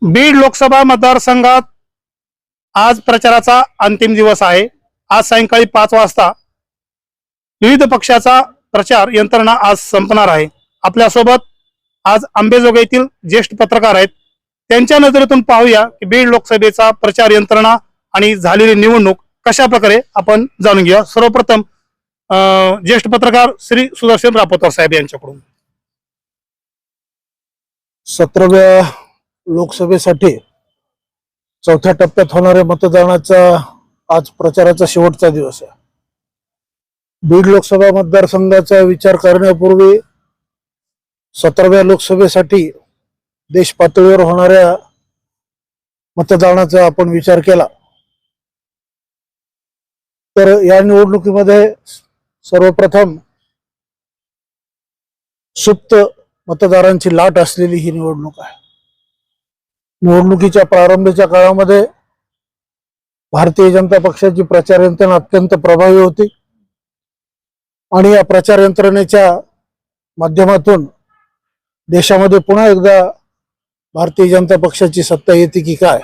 बीड लोकसभा मतदारसंघात आज प्रचाराचा अंतिम दिवस आहे। आज सायंकाळी 5 वाजता विविध पक्षाचा प्रचार यंत्रणा आज संपणार आहे। आपल्यासोबत आज अंबेजोगाईतील ज्येष्ठ पत्रकार आहेत। त्यांच्या नजरेतून पाहूया की बीड लोकसभेचा प्रचार यंत्रणा आणि झालेली निवडणूक कशा प्रकारे आपण जाणून घेऊया। सर्वप्रथम ज्येष्ठ पत्रकार श्री सुदर्शन रापोतर साहेब यांच्याकडून। 17व्या लोकसभेसाठी चौथ्या टप्प्यात होणाऱ्या मतदानाचा आज प्रचाराचा शेवटचा दिवस आहे। बीड लोकसभा मतदारसंघाचा विचार करण्यापूर्वी 17व्या लोकसभेसाठी देश पातळीवर होणाऱ्या मतदानाचा आपण विचार केला तर या निवडणुकीमध्ये सर्वप्रथम सुप्त मतदारांची लाट असलेली ही निवडणूक आहे। निवडणुकीच्या प्रारंभीच्या काळामध्ये भारतीय जनता पक्षाची प्रचार यंत्रणा अत्यंत प्रभावी होती आणि या प्रचार यंत्रणेच्या माध्यमातून देशामध्ये पुन्हा एकदा भारतीय जनता पक्षाची सत्ता येते की काय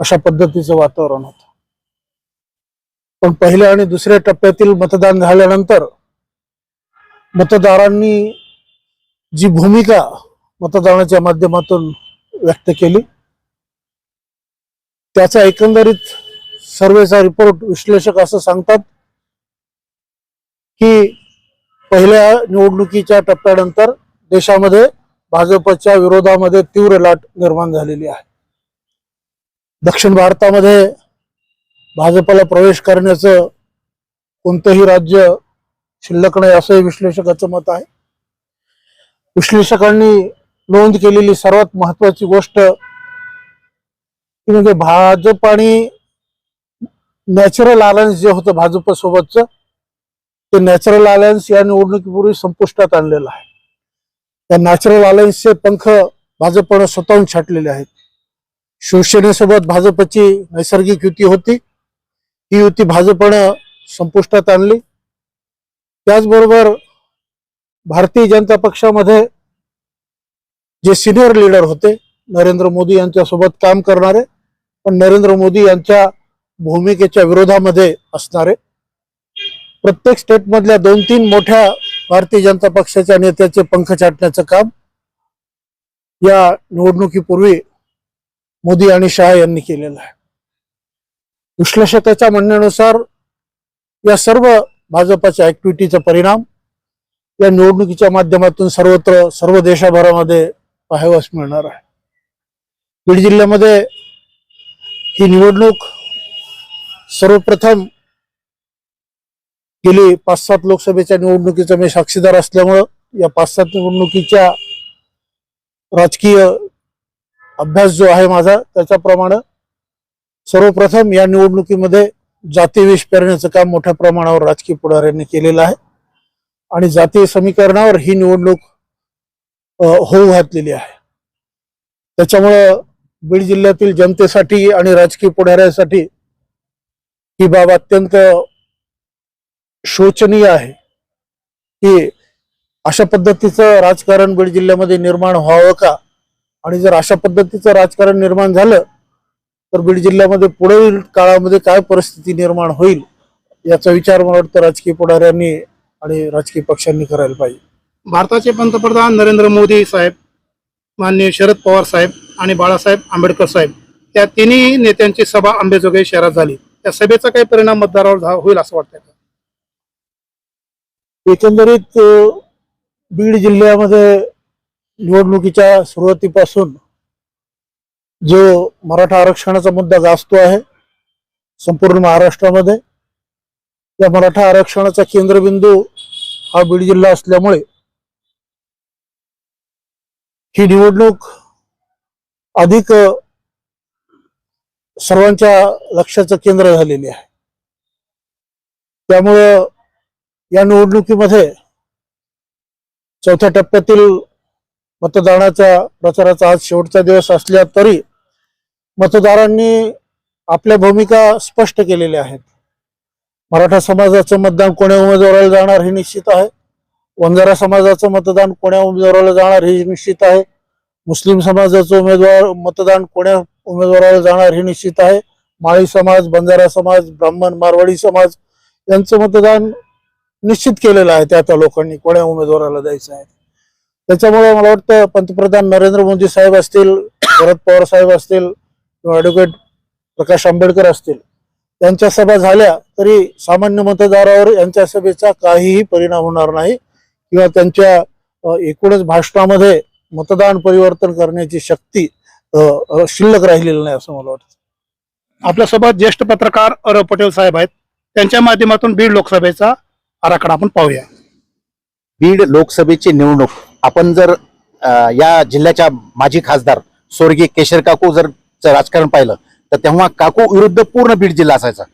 अशा पद्धतीचं वातावरण होतं। पण पहिल्या आणि दुसऱ्या टप्प्यातील मतदान झाल्यानंतर मतदारांनी जी भूमिका मतदानाच्या माध्यमातून व्यक्त केली त्याचा एकंदरीत सर्वेचा रिपोर्ट विश्लेषक असं सांगतात की पहिल्या निवडणुकीच्या टप्प्यानंतर देशामध्ये भाजपच्या विरोधामध्ये तीव्र लाट निर्माण झालेली आहे। दक्षिण भारतामध्ये भाजपला प्रवेश करण्याचं कोणतंही राज्य शिल्लक नाही असंही विश्लेषकाचं मत आहे। विश्लेषकांनी नोंद केलेली सर्वात महत्वाची गोष्ट म्हणजे भाजप आणि नॅचरल अलायन्स जे होतं भाजप सोबतचं ते नॅचरल अलायन्स या निवडणुकीपूर्वी संपुष्टात आणलेलं आहे। या नॅचरल अलायन्सचे पंख भाजपने स्वतःहून छाटलेले आहेत। शिवसेनेसोबत भाजपची नैसर्गिक युती होती, ही युती भाजपने संपुष्टात आणली। त्याचबरोबर भारतीय जनता पक्षामध्ये जे सिनियर लीडर होते नरेंद्र मोदी यांच्यासोबत काम करणारे पण नरेंद्र मोदी यांच्या भूमिकेच्या विरोधामध्ये असणारे प्रत्येक स्टेटमधल्या 2-3 मोठ्या भारतीय जनता पक्षाच्या नेत्याचे पंख छाटण्याचं काम या निवडणुकीपूर्वी मोदी आणि शहा यांनी केलेलं आहे। विश्लेषकाच्या म्हणण्यानुसार या सर्व भाजपाच्या ऍक्टिव्हिटीचा परिणाम या निवडणुकीच्या माध्यमातून सर्वत्र सर्व देशभरामध्ये पाहावयास मिळणार आहे। बीड जिल्ह्यामध्ये ही निवडणूक सर्वप्रथम गेली 5-7 लोकसभेच्या निवडणुकीचा मी साक्षीदार असल्यामुळं या 5-7 निवडणुकीच्या राजकीय अभ्यास जो आहे माझा त्याच्याप्रमाणे सर्वप्रथम या निवडणुकीमध्ये जातीविष पेरण्याचं काम मोठ्या प्रमाणावर राजकीय पुढाऱ्यांनी केलेलं आहे आणि जातीय समीकरणावर ही निवडणूक होऊ घातलेली आहे। त्याच्यामुळं बीड जिल्ह्यातील जनतेसाठी आणि राजकीय पुढाऱ्यांसाठी ही बाब अत्यंत शोचनीय आहे की अशा पद्धतीचं राजकारण बीड जिल्ह्यामध्ये निर्माण व्हावं का, आणि जर अशा पद्धतीचं राजकारण निर्माण झालं तर बीड जिल्ह्यामध्ये पुढील काळामध्ये काय परिस्थिती निर्माण होईल याचा विचार मला वाटतं राजकीय पुढाऱ्यांनी आणि राजकीय पक्षांनी करायला पाहिजे। भारताचे पंतप्रधान नरेंद्र मोदी साहेब, माननीय शरद पवार साहेब आणि बाळासाहेब आंबेडकर साहेब या तिन्ही नेत्यांची सभा अंबेजोगाई शहरात झाली। त्या सभेचा काही परिणाम मतदारावर होईल असं वाटतंय का? एकंदरीत बीड जिल्ह्यामध्ये निवडणुकीच्या सुरुवातीपासून जो मराठा आरक्षणाचा मुद्दा गाजतो आहे संपूर्ण महाराष्ट्रामध्ये, या मराठा आरक्षणाचा केंद्रबिंदू हा बीड जिल्हा असल्यामुळे ही निवडणूक अधिक सर्वांच्या लक्षाचं केंद्र झालेली आहे। त्यामुळं या निवडणुकीमध्ये चौथ्या टप्प्यातील मतदानाचा प्रचाराचा आज शेवटचा दिवस असला तरी मतदारांनी आपल्या भूमिका स्पष्ट केलेल्या आहेत। मराठा समाजाचं मतदान कोण्या उमेदवाराला जाणार हे निश्चित आहे। वंजारा समाजाचं मतदान कोण्या उमेदवाराला जाणार हे निश्चित आहे। मुस्लिम समाजाचं उमेदवार मतदान कोण्या उमेदवाराला जाणार हे निश्चित आहे. माळी समाज, बंजारा समाज, ब्राह्मण, मारवाडी समाज यांचं मतदान निश्चित केलेलं आहे त्या लोकांनी कोण्या उमेदवाराला द्यायचं आहे. त्याच्यामुळे मला वाटतं पंतप्रधान नरेंद्र मोदी साहेब असतील, शरद पवार साहेब असतील किंवा ॲडव्होकेट प्रकाश आंबेडकर असतील, त्यांच्या सभा झाल्या तरी सामान्य मतदारावर यांच्या सभेचा काहीही परिणाम होणार नाही किंवा त्यांच्या एकूणच भाषणामध्ये मतदान परिवर्तन करण्याची शक्ती शिल्लक राहिलेली नाही असं मला वाटतं. आपल्यासोबत ज्येष्ठ पत्रकार अरब पटेल साहेब आहेत. त्यांच्या माध्यमातून बीड लोकसभेचा आराखडा आपण पाहूया. बीड लोकसभेची निवडणूक आपण जर या जिल्ह्याच्या माजी खासदार स्वर्गीय केशर काकू जर राजकारण पाहिलं तर तेव्हा काकू विरुद्ध पूर्ण बीड जिल्हा असायचा.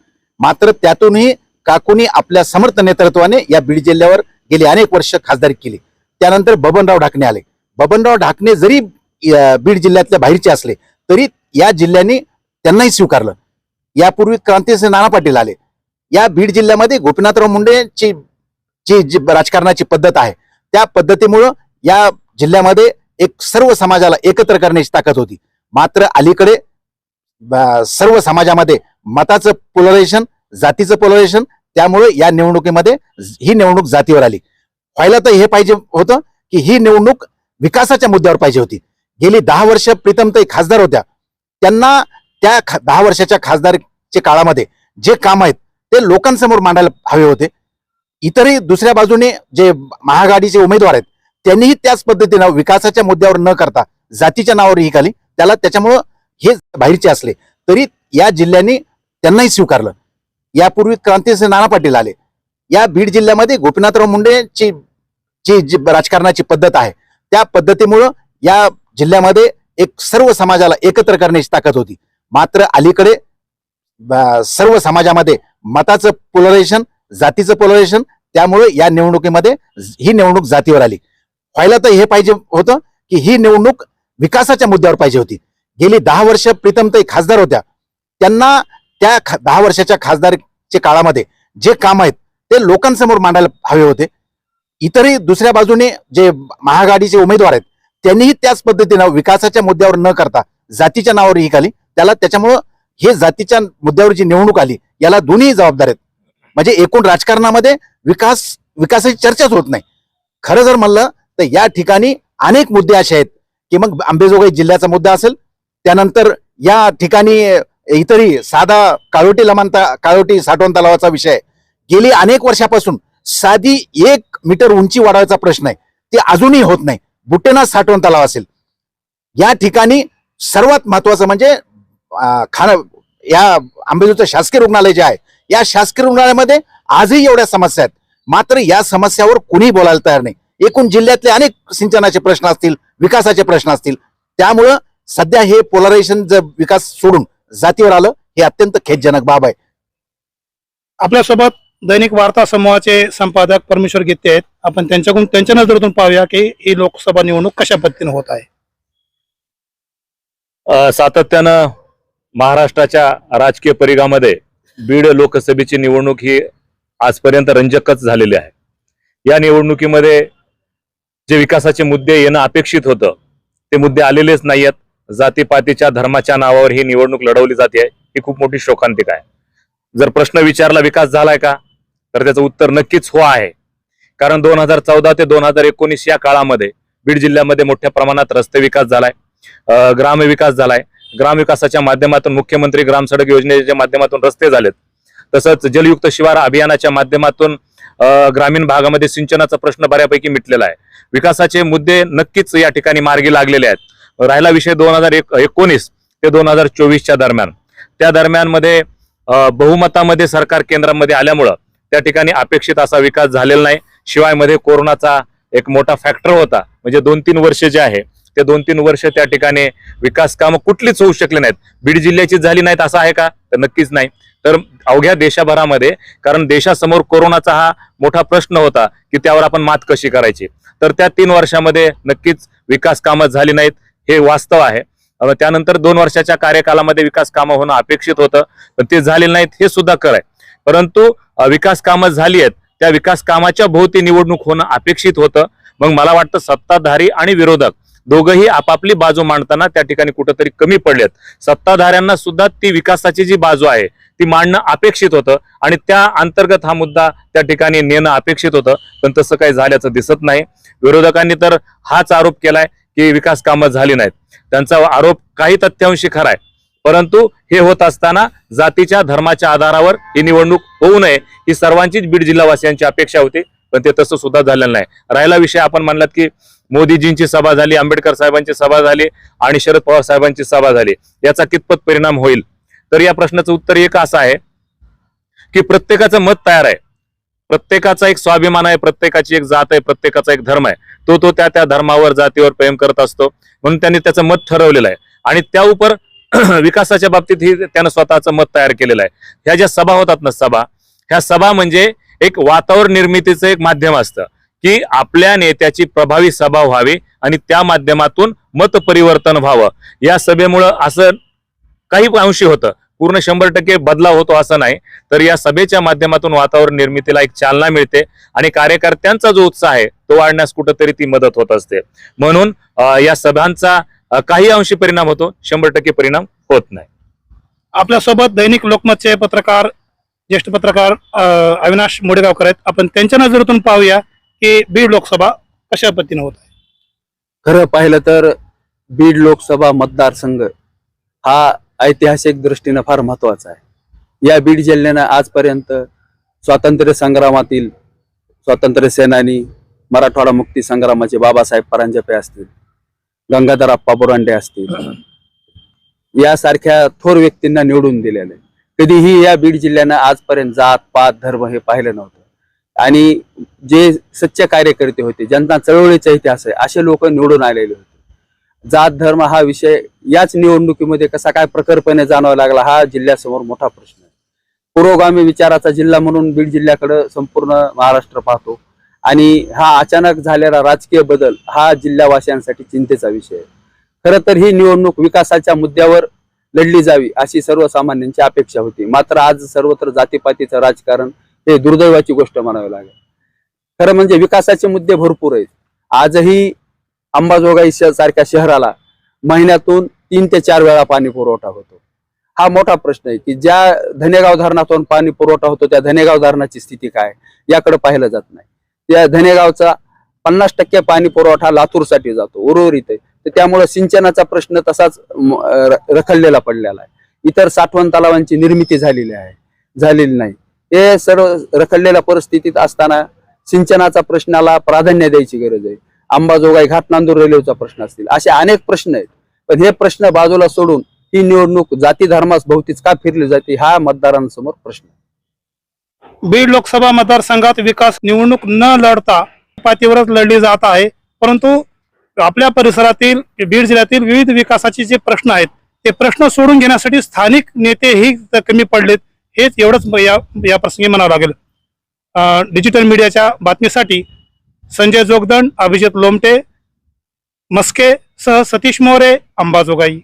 मात्र त्यातूनही काकूंनी आपल्या समर्थ नेतृत्वाने या बीड जिल्ह्यावर गेली अनेक वर्ष खासदारी केली. त्यानंतर बबनराव ढाकणे आले. बबनराव ढाकणे जरी बीड जिल्ह्यातल्या बाहेरचे असले तरी या जिल्ह्याने त्यांनाही स्वीकारलं. यापूर्वी क्रांतिसिंह नाना पाटील आले. या बीड जिल्ह्यामध्ये गोपीनाथराव मुंडेची जी राजकारणाची पद्धत आहे त्या पद्धतीमुळं या जिल्ह्यामध्ये एक सर्व समाजाला एकत्र करण्याची ताकद होती. मात्र अलीकडे सर्व समाजामध्ये मताचं पोलरायझेशन, जातीचं पोलरायझेशन, त्यामुळे या निवडणुकीमध्ये ही निवडणूक जातीवर आली. व्हायला तर हे पाहिजे होतं की ही निवडणूक विकासाच्या मुद्द्यावर पाहिजे होती. गेली 10 वर्ष प्रीतमताई खासदार होत्या. त्यांना त्या 10 वर्षाच्या खासदारच्या काळामध्ये जे काम आहेत ते लोकांसमोर मांडायला हवे होते. इतरही दुसऱ्या बाजूने जे महाआघाडीचे उमेदवार आहेत त्यांनीही त्याच पद्धतीनं विकासाच्या मुद्द्यावर न करता जातीच्या नावावर ही खाली त्याच्यामुळं हे बाहेरचे असले तरी या जिल्ह्याने त्यांनाही स्वीकारलं. यापूर्वी क्रांतिसिंह नाना पाटील आले. या बीड जिल्ह्यामध्ये गोपीनाथराव मुंडेची जी राजकारणाची पद्धत आहे त्या पद्धतीमुळं या जिल्ह्यामध्ये एक सर्व समाजाला एकत्र करण्याची ताकद होती. मात्र अलीकडे सर्व समाजामध्ये मताचं पोलरायझेशन, जातीचं पोलरायझेशन, त्यामुळे या निवडणुकीमध्ये ही निवडणूक जातीवर आली. व्हायला तर हे पाहिजे होतं की ही निवडणूक विकासाच्या मुद्द्यावर पाहिजे होती. गेली 10 वर्ष प्रीतमताई खासदार होत्या. त्यांना त्या 10 वर्षाच्या खासदारच्या काळामध्ये जे काम आहेत ते लोकांसमोर मांडायला हवे होते. इतरही दुसऱ्या बाजूने जे महाआघाडीचे उमेदवार आहेत त्यांनीही त्याच पद्धतीनं विकासाच्या मुद्द्यावर न करता जातीच्या नावावर ही खाली त्याच्यामुळं हे जातीच्या मुद्द्यावर जी निवडणूक आली याला दोन्ही जबाबदार आहेत. म्हणजे एकूण राजकारणामध्ये विकासाची चर्चाच होत नाही. खरं जर म्हणलं तर या ठिकाणी अनेक मुद्दे असे आहेत की मग अंबेजोगाई जिल्ह्याचा मुद्दा असेल, त्यानंतर या ठिकाणी इतरही साधा काळोटी साठवण तलावाचा विषय गेली अनेक वर्षापासून साधी 1 मीटर उंची वाढवायचा प्रश्न आहे ते अजूनही होत नाही. बुट्टेनाथ साठवण तलाव असेल, या ठिकाणी सर्वात महत्वाचं म्हणजे या अंबेजोगाईचं शासकीय रुग्णालय जे आहे या शासकीय रुग्णालयामध्ये आजही एवढ्या समस्या आहेत. मात्र या समस्यावर कुणीही बोलायला तयार नाही. एकूण जिल्ह्यातले अनेक सिंचनाचे प्रश्न असतील, विकासाचे प्रश्न असतील, त्यामुळं सध्या हे पोलरायझेशन जर विकास सोडून जातीवर आलं हे अत्यंत खेदजनक बाब आहे. आपल्यासोबत दैनिक वार्ता समूहाचे संपादक परमेश्वर गीते आहेत. आपण त्यांच्या नजरेतून पाहूया की ही लोकसभा निवडणूक कशा पद्धतीने होत आहे. सातत्यानं महाराष्ट्राच्या राजकीय परिघामध्ये बीड लोकसभेची निवडणूक ही आजपर्यंत रंजकच झालेली आहे. या निवडणुकीमध्ये जे विकासाचे मुद्दे येणं अपेक्षित होतं ते मुद्दे आलेलेच नाहीयेत. जातीपातीच्या धर्माच्या नावावर ही निवडणूक लढवली जाते ही खूप मोठी शोकांतिका आहे. जर प्रश्न विचारला विकास झालाय का तर त्याचं उत्तर नक्कीच हो आहे. कारण 2014 ते 2019 या काळामध्ये बीड जिल्ह्यामध्ये मोठ्या प्रमाणात रस्ते विकास झालाय, ग्रामविकास झालाय. ग्रामविकासाच्या माध्यमातून मुख्यमंत्री ग्राम सडक योजनेच्या माध्यमातून रस्ते झालेत. तसंच जलयुक्त शिवार अभियानाच्या माध्यमातून ग्रामीण भागामध्ये सिंचनाचा प्रश्न बऱ्यापैकी मिटलेला आहे. विकासाचे मुद्दे नक्कीच या ठिकाणी मार्गी लागलेले आहेत. राहिला विषय 2019 ते 2024च्या दरम्यान, त्या दरम्यानमध्ये बहुमतामध्ये सरकार केंद्रामध्ये आल्यामुळं त्या ठिकाणी अपेक्षित असा विकास झालेला नाही. शिवाय मध्ये कोरोनाचा एक मोठा फॅक्टर होता. म्हणजे 2-3 वर्ष जे आहे ते 2-3 वर्ष त्या ठिकाणी विकास कामं कुठलीच होऊ शकली नाहीत. बीड जिल्ह्याची झाली नाहीत असं आहे का तर नक्कीच नाही. तर अवघ्या देशाभरामध्ये, कारण देशासमोर कोरोनाचा हा मोठा प्रश्न होता की त्यावर आपण मात कशी करायची, तर त्या 3 वर्षामध्ये नक्कीच विकास कामं झाली नाहीत हे वास्तव आहे. त्यानंतर 2 वर्षाच्या कार्यकालामध्ये विकास कामं होणं अपेक्षित होतं पण ते झालेलं नाहीत हे सुद्धा खरं आहे. परंतु विकास कामं झाली आहेत, त्या विकास कामाच्या भोवती निवडणूक होणं अपेक्षित होतं. मग मला वाटतं सत्ताधारी आणि विरोधक दोघंही आपापली बाजू मांडताना त्या ठिकाणी कुठंतरी कमी पडलेत. सत्ताधाऱ्यांना सुद्धा ती विकासाची जी बाजू आहे ती मांडणं अपेक्षित होतं आणि त्या अंतर्गत हा मुद्दा त्या ठिकाणी नेणं अपेक्षित होतं, पण तसं काही झाल्याचं दिसत नाही. विरोधकांनी तर हाच आरोप केलाय की विकास कामं झाली नाहीत. त्यांचा आरोप काही तथ्यांशी खरा आहे, परंतु हे होत असताना जातीच्या धर्माच्या आधारावर ही निवडणूक होऊ नये ही सर्वांचीच बीड जिल्हावासियांची अपेक्षा होती, पण ते तसं सुद्धा झालेलं नाही. राहिला विषय आपण म्हणलात की मोदीजींची सभा झाली, आंबेडकर साहेबांची सभा झाली आणि शरद पवार साहेबांची सभा झाली, याचा कितपत परिणाम होईल? तर या प्रश्नाचं उत्तर एक असं आहे की प्रत्येकाचं मत तयार आहे, प्रत्येकाचा एक स्वाभिमान आहे, प्रत्येकाची एक जात आहे, प्रत्येकाचा एक धर्म आहे. तो त्या धर्मावर जातीवर प्रेम करत असतो, म्हणून त्यांनी त्याचं मत ठरवलेलं आहे आणि त्या उपर विकासाच्या बाबतीत ही त्यानं स्वतःचं मत तयार केलेलं आहे. ह्या ज्या सभा होतात ना, ह्या सभा म्हणजे एक वातावरण निर्मितीचं एक माध्यम असतं की आपल्या नेत्याची प्रभावी सभा व्हावी आणि त्या माध्यमातून मत परिवर्तन व्हावं. या सभेमुळं असं काही अंशी होतं, पूर्ण 100% बदलाव होतो असं नाही, तर या सभेच्या माध्यमातून वातावरण निर्मितीला एक चालना मिळते आणि कार्यकर्त्यांचा जो उत्साह आहे तो वाढण्यास कुठंतरी ती मदत होत असते. म्हणून या सभांचा काही अंशी परिणाम होतो, 100% परिणाम होत नाही. आपल्यासोबत दैनिक लोकमतचे पत्रकार, ज्येष्ठ पत्रकार अविनाश मोडेगावकर आहेत. आपण त्यांच्या नजरेतून पाहूया की बीड लोकसभा कशा पद्धतीने होत आहे. खरं पाहिलं तर बीड लोकसभा मतदारसंघ हा ऐतिहासिक दृष्टीनं फार महत्वाचा आहे. या बीड जिल्ह्यानं आजपर्यंत स्वातंत्र्य संग्रामातील स्वातंत्र्य सेनानी, मराठवाडा मुक्ती संग्रामाचे बाबासाहेब परांजपे असतील, गंगाधर अप्पा बोरांडे असतील, यासारख्या थोर व्यक्तींना निवडून दिलेले. कधीही या बीड जिल्ह्यानं आजपर्यंत जात पात धर्म हे पाहिलं नव्हतं आणि जे सच्चे कार्यकर्ते होते, ज्यांना चळवळीचा इतिहास आहे, असे लोक निवडून आलेले होते. जात धर्म हा विषय याच निवडणुकीमध्ये कसा काय प्रखरपणे जाणवायला लागला हा जिल्ह्यासमोर मोठा प्रश्न आहे. पुरोगामी विचाराचा जिल्हा म्हणून बीड जिल्ह्याकडे संपूर्ण महाराष्ट्र पाहतो आणि हा अचानक झालेला राजकीय बदल हा जिल्हावासियांसाठी चिंतेचा विषय आहे. खरं तर ही निवडणूक विकासाच्या मुद्द्यावर लढली जावी अशी सर्वसामान्यांची अपेक्षा होती, मात्र आज सर्वत्र जातीपातीचं राजकारण हे दुर्दैवाची गोष्ट म्हणावी लागेल. खरं म्हणजे विकासाचे मुद्दे भरपूर आहेत. आजही अंबाजोगाई सारख्या शहराला महिन्यातून 3 ते 4 वेळा पाणी पुरवठा होतो. हा मोठा प्रश्न आहे की ज्या धनेगाव धरणातून पाणी पुरवठा होतो त्या धनेगाव धरणाची स्थिती काय याकडे पाहिलं जात नाही. त्या धनेगावचा 50% पाणी पुरवठा लातूरसाठी जातो, उर्वरित आहे. तर त्यामुळे सिंचनाचा प्रश्न तसाच रखडलेला पडलेला आहे. इतर साठवण तलावांची निर्मिती झालेली नाही. हे सर्व रखडलेल्या परिस्थितीत असताना सिंचनाचा प्रश्नाला प्राधान्य द्यायची गरज आहे. अंबाजोगाई घाट नांदूर रेल्वेचा प्रश्न असतील, असे अनेक प्रश्न आहेत. पण हे प्रश्न बाजूला सोडून ही निवडणूक जाती धर्मास भोवतीच का फिरली जाते हा मतदारांसमोर प्रश्न आहे. बीड लोकसभा मतदारसंघात विकास निवडणूक न लढता पातळीवरच लढली जात आहे, परंतु आपल्या परिसरातील बीड जिल्ह्यातील विविध विकासाचे जे प्रश्न आहेत ते प्रश्न सोडून घेण्यासाठी स्थानिक नेतेही कमी पडलेत, हेच एवढंच या प्रसंगी म्हणावं लागेल. डिजिटल मीडियाच्या बातमीसाठी संजय जोगदंड, अभिजित लोमटे, मस्के सह सतीश मोरे, अंबाजोगाई.